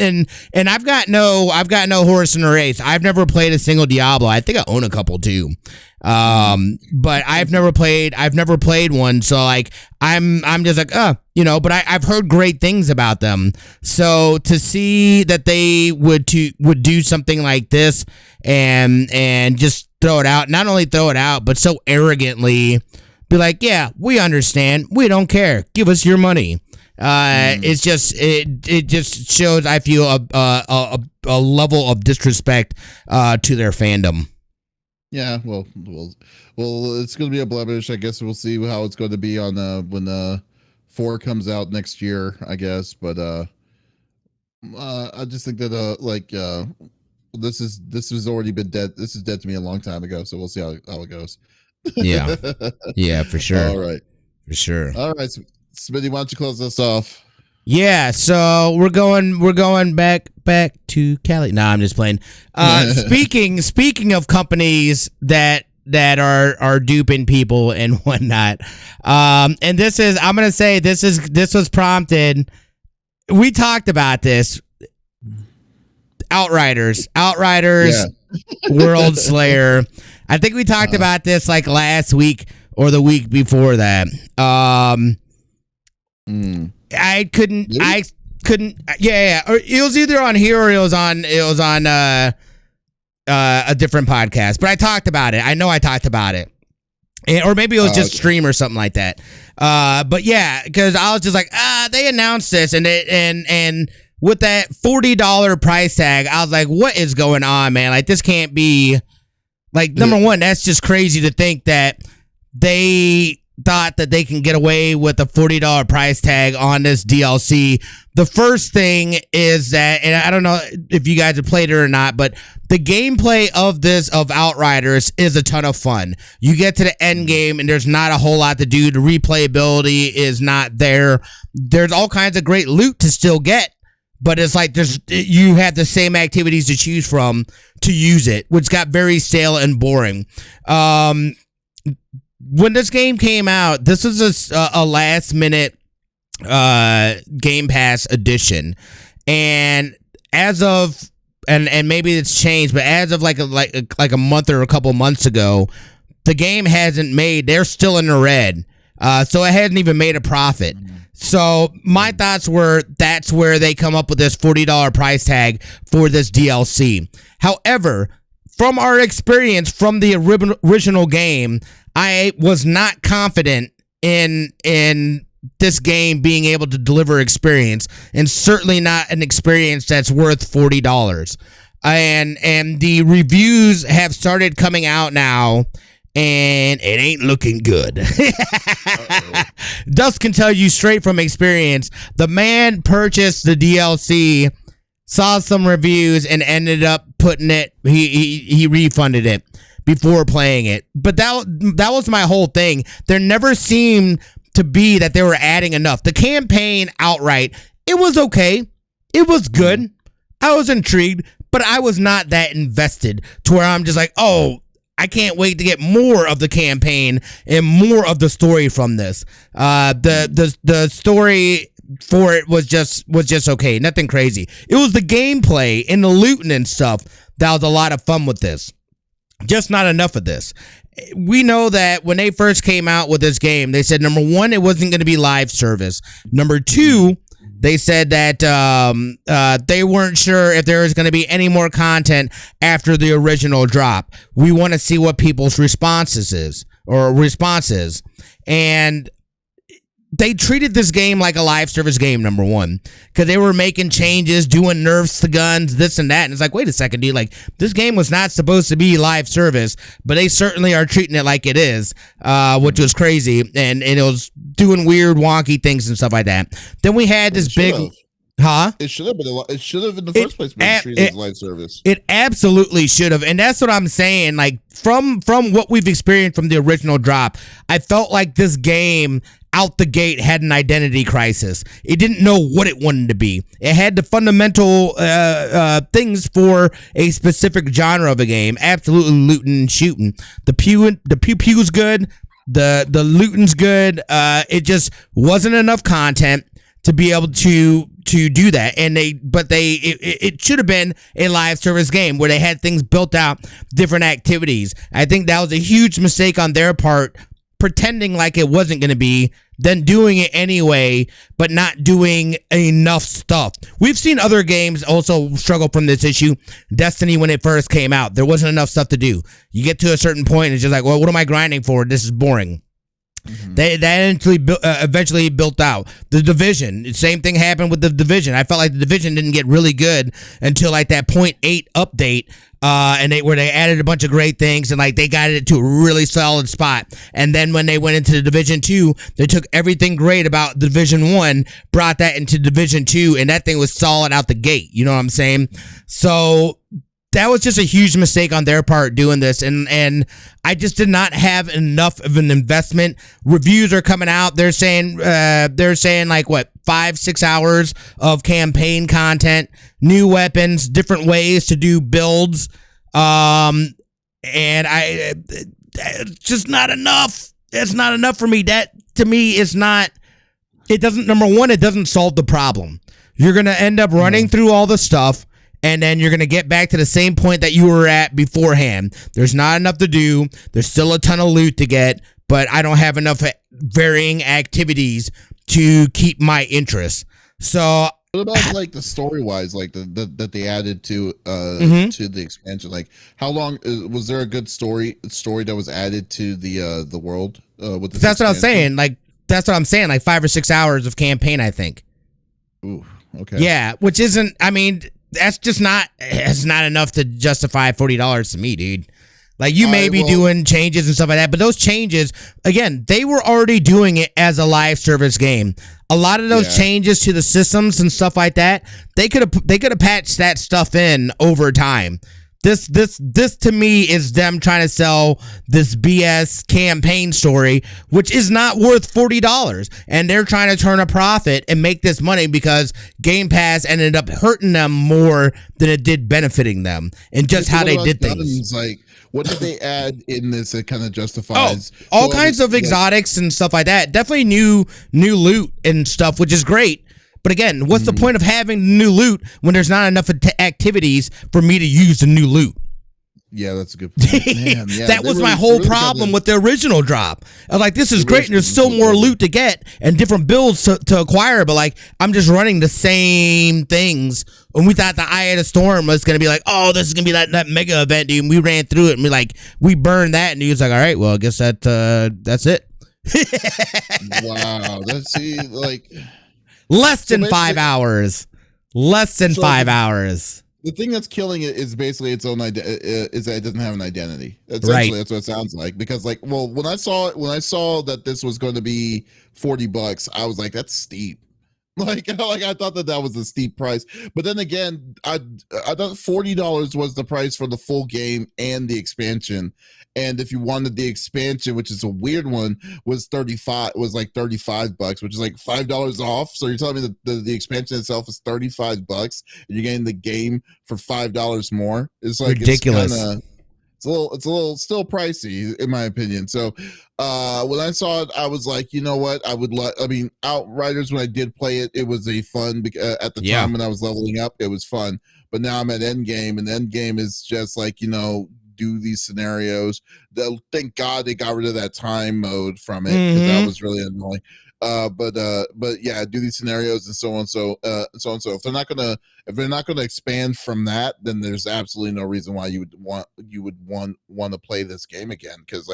got no horse in the race. I've never played a single Diablo. I think I own a couple too, but I've never played one. So like I'm just like, you know, but I've heard great things about them. So to see that they would do something like this and just throw it out, not only throw it out, but so arrogantly be like, yeah, we understand, we don't care, give us your money. It's just it just shows, I feel, a level of disrespect to their fandom. Yeah, well, it's going to be a blemish. I guess we'll see how it's going to be on when 4 comes out next year, I guess. But I just think that this has already been dead. This is dead to me a long time ago. So we'll see how it goes. Yeah, for sure. All right, for sure. All right, Smitty, why don't you close us off? Yeah, so we're going back to Cali. No, I'm just playing. Speaking of companies that are duping people and whatnot, and this was prompted. We talked about this. Outriders, yeah. World Slayer. I think we talked about this like last week or the week before that. I couldn't. Yeah. Or it was either on here or it was on a different podcast. But I talked about it. I know I talked about it, or maybe it was just stream or something like that. But yeah, because I was just like, they announced this and with that $40 price tag, I was like, what is going on, man? Like, this can't be. Like, number one, that's just crazy to think that they thought that they can get away with a $40 price tag on this DLC. The first thing is that, and I don't know if you guys have played it or not, but the gameplay of Outriders is a ton of fun. You get to the end game and there's not a whole lot to do. The replayability is not there. There's all kinds of great loot to still get, but it's like you have the same activities to choose from to use it, which got very stale and boring. When this game came out, this was a last minute Game Pass edition, and as of and maybe it's changed, but as of like a month or a couple months ago, the game hasn't made. They're still in the red, so it hasn't even made a profit. So my thoughts were that's where they come up with this $40 price tag for this DLC. However, from our experience from the original game, I was not confident in this game being able to deliver experience, and certainly not an experience that's worth $40. And the reviews have started coming out now, and it ain't looking good. Dust can tell you straight from experience, the man purchased the DLC, saw some reviews, and ended up putting it, he refunded it before playing it. But that was my whole thing. There never seemed to be that they were adding enough. The campaign outright, it was okay. It was good. I was intrigued, but I was not that invested to where I'm just like, oh, I can't wait to get more of the campaign and more of the story from this. The story for it was just okay. Nothing crazy. It was the gameplay and the looting and stuff that was a lot of fun with this. Just not enough of this. We know that when they first came out with this game, they said, number one, it wasn't going to be live service. Number two, they said that they weren't sure if there was going to be any more content after the original drop. We want to see what people's responses is. And they treated this game like a live service game, number one, because they were making changes, doing nerfs to guns, this and that. And it's like, wait a second, dude, like this game was not supposed to be live service, but they certainly are treating it like it is, which was crazy. And it was doing weird, wonky things and stuff like that. Then we had this big... Huh? It should have been. It should have in the first place been treated as live service. It absolutely should have, and that's what I'm saying. Like from what we've experienced from the original drop, I felt like this game out the gate had an identity crisis. It didn't know what it wanted to be. It had the fundamental things for a specific genre of a game. Absolutely looting and shooting. The pew's good. The looting's good. It just wasn't enough content to be able to do that, and it should have been a live service game where they had things built out, different activities. I think that was a huge mistake on their part, pretending like it wasn't going to be, then doing it anyway, but not doing enough stuff. We've seen other games also struggle from this issue. Destiny, when it first came out, there wasn't enough stuff to do. You get to a certain point, and it's just like, well, what am I grinding for? This is boring. Mm-hmm. That eventually built out. The Division, same thing happened with the Division. I felt like the Division didn't get really good until like that 0.8 update, where they added a bunch of great things and like they got it to a really solid spot. And then when they went into the Division 2, they took everything great about Division 1, brought that into Division 2, and that thing was solid out the gate. You know what I'm saying? So that was just a huge mistake on their part doing this, and I just did not have enough of an investment. Reviews are coming out. They're saying like what 5-6 hours of campaign content, new weapons, different ways to do builds, and it's just not enough. It's not enough for me. That to me is not. It doesn't. Number one, it doesn't solve the problem. You're gonna end up running through all the stuff, and then you're going to get back to the same point that you were at beforehand. There's not enough to do. There's still a ton of loot to get, but I don't have enough varying activities to keep my interest. So what about like the story-wise, like that they added to the expansion? Like, how long was there a good story that was added to the world with this? That's what I was saying. Like, that's what I'm saying. Like 5 or 6 hours of campaign, I think. Ooh, okay. Yeah, which isn't. I mean, that's just not. It's not enough to justify $40 to me, dude. Like, you may be doing changes and stuff like that, but those changes, again, they were already doing it as a live service game. A lot of those changes to the systems and stuff like that, they could have patched that stuff in over time. This to me is them trying to sell this BS campaign story, which is not worth $40, and they're trying to turn a profit and make this money because Game Pass ended up hurting them more than it did benefiting them, and just how they did things. Like, what did they add in this that kind of justifies? All kinds of exotics and stuff like that. Definitely new loot and stuff, which is great. But again, what's the point of having new loot when there's not enough activities for me to use the new loot? Yeah, that's a good point. Man, yeah, that was my whole problem with the original drop. I was like, this is great, and there's still more loot to get and different builds to acquire, but like, I'm just running the same things. And we thought the Eye of the Storm was going to be like, oh, this is going to be that mega event, dude. And we ran through it, and we burned that, and he was like, all right, well, I guess that's it. Wow. Less than 5 hours. Less than 5 hours. The thing that's killing it is basically its own is that it doesn't have an identity. Essentially, That's what it sounds like. Because when I saw that this was going to be $40, I was like, that's steep. I thought that was a steep price. But then again, I thought $40 was the price for the full game and the expansion. And if you wanted the expansion, which is a weird one, was like $35, which is like $5 off. So you're telling me that the expansion itself is $35 and you're getting the game for $5 more? It's like ridiculous. It's a little still pricey in my opinion. So when I saw it, I was like, you know what? Outriders, when I did play it, it was a fun at the time when I was leveling up, it was fun. But now I'm at Endgame, and Endgame is just like, do these scenarios. Thank God they got rid of that time mode from it, because that was really annoying. But yeah, do these scenarios and so on. So if they're not gonna expand from that, then there's absolutely no reason why you would want to play this game again. Because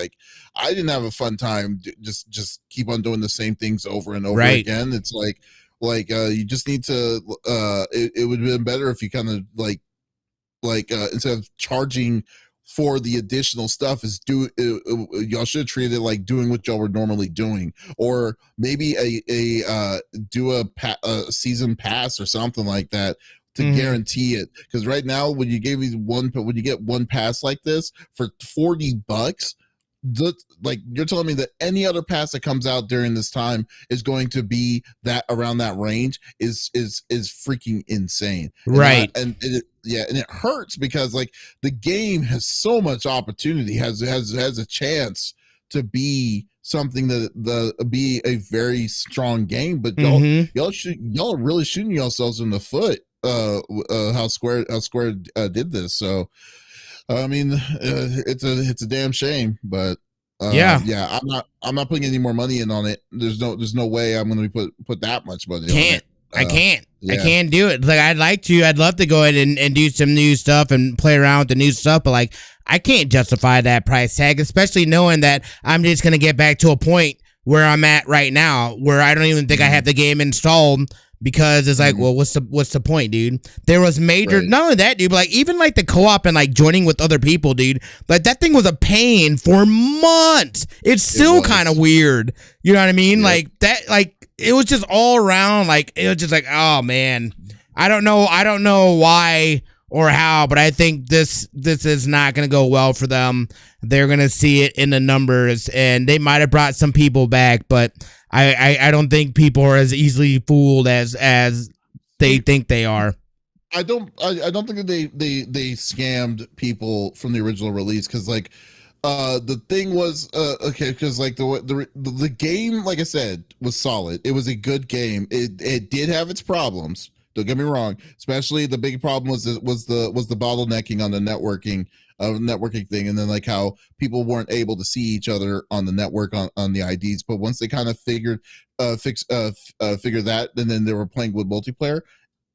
I didn't have a fun time just keep on doing the same things over and over again. It's like you just need to. It would have been better if you kind of instead of charging for the additional stuff, y'all should treat it like doing what y'all were normally doing, or maybe do a season pass or something like that to guarantee it. Because right now, when you get one pass like this for $40, you're telling me that any other pass that comes out during this time is going to be that around that range is freaking insane, right? And it hurts because the game has so much opportunity, has a chance to be something that be a very strong game, but y'all are really shooting yourselves in the foot. How Square did this. So I mean, it's a damn shame, but I'm not putting any more money in on it. There's no way I'm going to put that much money on it. I can't do it. I'd love to go ahead and do some new stuff and play around with the new stuff, but I can't justify that price tag, especially knowing that I'm just going to get back to a point where I'm at right now, where I don't even think I have the game installed. Because it's well, what's the point, dude? There was major, not only that, dude, but even the co-op and joining with other people, dude. That thing was a pain for months. It's still kind of weird. You know what I mean? Yep. It was just all around. It was just oh man, I don't know why or how, but I think this is not going to go well for them. They're going to see it in the numbers, and they might have brought some people back, but I don't think people are as easily fooled as they think they are. I don't think that they scammed people from the original release, because the thing was okay, because the game, like I said, was solid. It was a good game. It did have its problems. Don't get me wrong. Especially the big problem was the bottlenecking on the networking thing, and then how people weren't able to see each other on the network on the IDs. But once they kind of figured that, and then they were playing with multiplayer,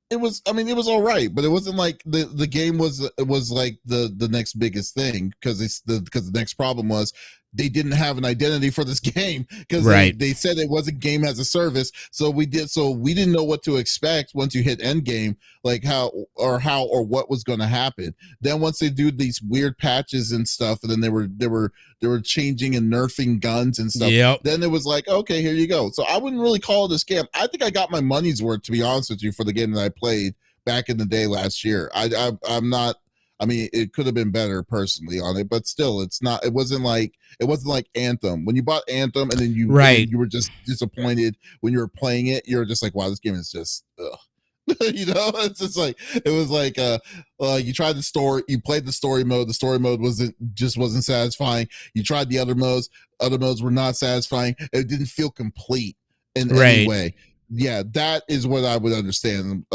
it was all right, but it wasn't the game was the next biggest thing, because the next problem was they didn't have an identity for this game, because they said it wasn't game as a service. So we didn't know what to expect once you hit end game, how or what was going to happen. Then once they do these weird patches and stuff, and then they were changing and nerfing guns and stuff. Yep. Then it was okay, here you go. So I wouldn't really call it a scam. I think I got my money's worth, to be honest with you, for the game that I played back in the day last year. I I mean, it could have been better personally on it, but still, it's not. It wasn't like Anthem. When you bought Anthem and then Right. you were just disappointed when you were playing it. You're just like, wow, this game is just. Ugh. It's just like it was like you tried the story, you played the story mode wasn't satisfying. You tried the other modes were not satisfying. It didn't feel complete in any way. Yeah, that is what I would understand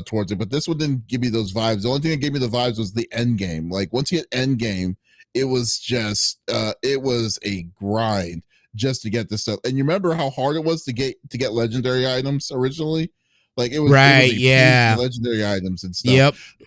towards it, but this one didn't give me those vibes. The only thing that gave me the vibes was the end game. Like once you hit end game, it was just it was a grind just to get this stuff. And you remember how hard it was to get legendary items originally? Like it was legendary items and stuff.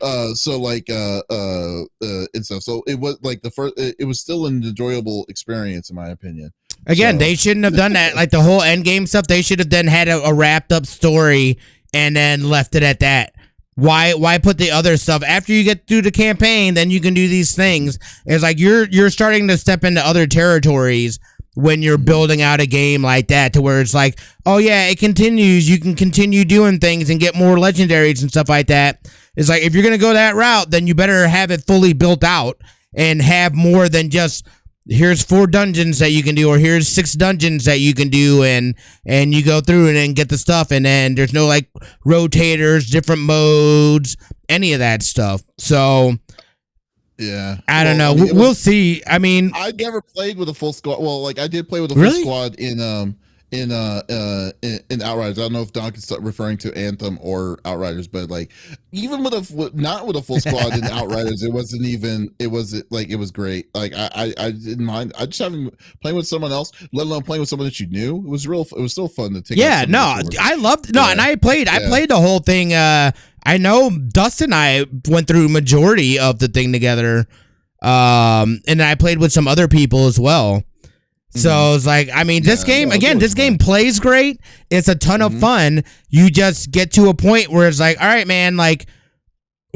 Yep. So like and stuff. So it was like it was still an enjoyable experience in my opinion. Again, they shouldn't have done that. Like the whole end game stuff, they should have then had a wrapped up story and then left it at that. Why put the other stuff after you get through the campaign? Then you can do these things. It's like you're starting to step into other territories when you're building out a game like that, to where it's like, oh yeah, it continues. You can continue doing things and get more legendaries and stuff like that. It's like if you're gonna go that route, then you better have it fully built out and have more than just here's 4 dungeons that you can do, or here's 6 dungeons that you can do, and you go through it and get the stuff, and then there's no like rotators, different modes, any of that stuff. So yeah, I don't know. I mean, we'll see. I mean, I never played with a full squad. Well, like I did play with a full squad in Outriders. I don't know if Doc is referring to Anthem or Outriders, but like even not with a full squad in Outriders, it was great. Like I didn't mind. I just haven't playing with someone else, let alone playing with someone that you knew. It was still fun to take. Yeah, no, I loved and I played the whole thing. I know Dustin and I went through majority of the thing together. And I played with some other people as well. So it's like, I mean, this game plays great. It's a ton of fun. You just get to a point where it's like, all right, man, like,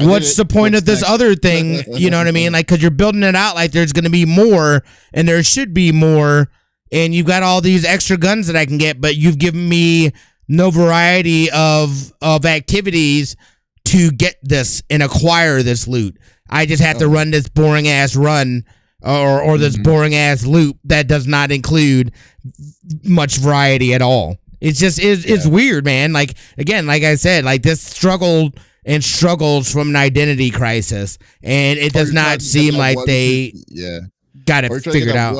what's the point of this other thing? You know what I mean? Like, because you're building it out like there's going to be more, and there should be more, and you've got all these extra guns that I can get, but you've given me no variety of activities to get this and acquire this loot. I just have to run this boring ass run or this boring ass loop that does not include much variety at all. It's just it's weird, man. Like again, like I said, like this struggles from an identity crisis, and it does not seem like they got it figured out.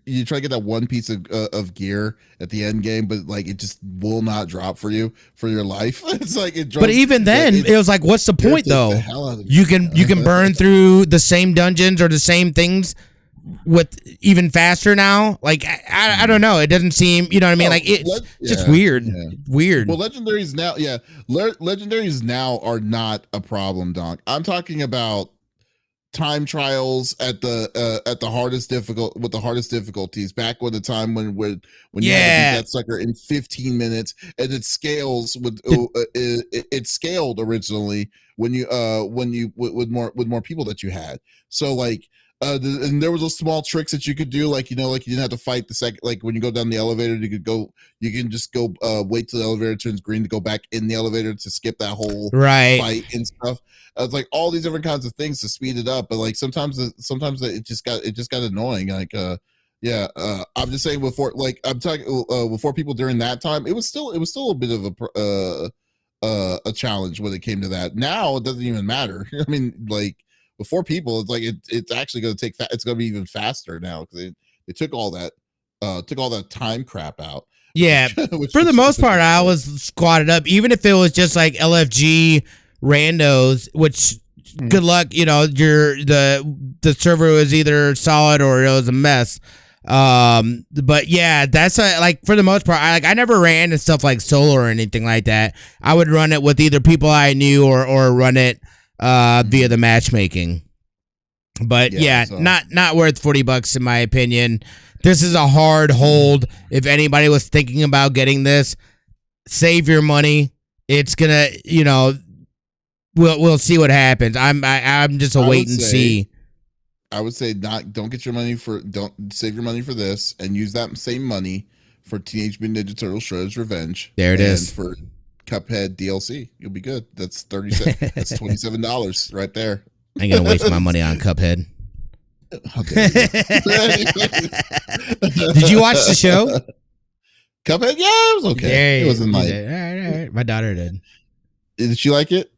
You try to get that one piece of gear at the end game, but like it just will not drop for you for your life. It's like it. But even then, it was like, what's the point though? You can burn through the same dungeons or the same things with even faster now. Like I don't know. It doesn't seem, you know what I mean? Like it's just weird. Yeah. Weird. Well, legendaries now are not a problem, Donk. I'm talking about time trials at the hardest difficulties back when the time when you had to beat that sucker in 15 minutes, and it scales with it scaled originally when you with more people that you had. So like and there was those small tricks that you could do, like you didn't have to fight the second, like when you go down the elevator, you can just go wait till the elevator turns green to go back in the elevator to skip that whole fight and stuff. It's like all these different kinds of things to speed it up, but like sometimes it just got annoying. Like I'm just saying before, like I'm talking before people during that time, it was still a bit of a challenge when it came to that. Now it doesn't even matter. I mean, like before people, it's like it's actually going to it's going to be even faster now because they took all that time crap out. Yeah, for the most part, I was squatted up, even if it was just like LFG randos, which good luck, the server was either solid or it was a mess. But yeah, that's like for the most part, I never ran and stuff like solo or anything like that. I would run it with either people I knew or run it via the matchmaking. But not worth $40 in my opinion. This is a hard hold. If anybody was thinking about getting this, save your money. It's gonna, we'll see what happens. I'm just a wait and see. I would say don't save your money for this and use that same money for Teenage Mutant Ninja Turtles Shredder's Revenge. There it is. And for Cuphead DLC, you'll be good. That's $27 right there. I ain't gonna waste my money on Cuphead. Did you watch the show? Cuphead? Yeah, it was okay. It wasn't like. All right. My daughter did. Did she like it?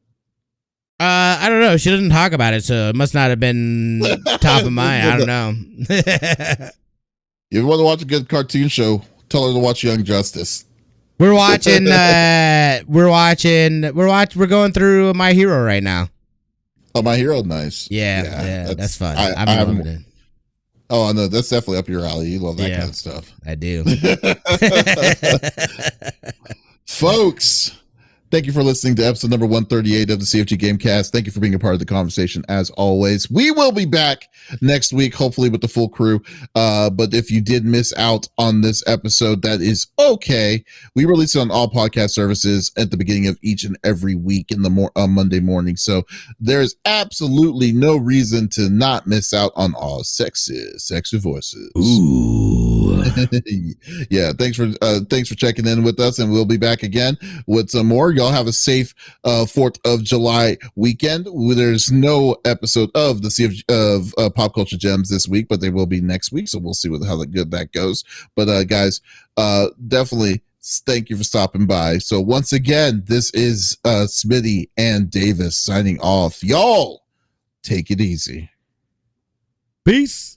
I don't know. She didn't talk about it, so it must not have been top of mind. I don't know. If you want to watch a good cartoon show, tell her to watch Young Justice. We're watching. We're going through My Hero right now. Oh, My Hero, nice. Yeah, that's fun. I loving it. Oh, I know, that's definitely up your alley. You love that kind of stuff. I do. Folks, thank you for listening to episode number 138 of the CFG Gamecast. Thank you for being a part of the conversation as always. We will be back next week, hopefully with the full crew. But if you did miss out on this episode, that is okay. We release it on all podcast services at the beginning of each and every week in the Monday morning. So there's absolutely no reason to not miss out on all sexy voices. Ooh. Yeah, thanks for checking in with us, and we'll be back again with some more. Y'all have a safe 4th of July weekend. There's no episode of the CFG of Pop Culture Gems this week, but they will be next week, so we'll see how good that goes. But guys, definitely thank you for stopping by. So once again, this is Smitty and Davis signing off. Y'all take it easy. Peace.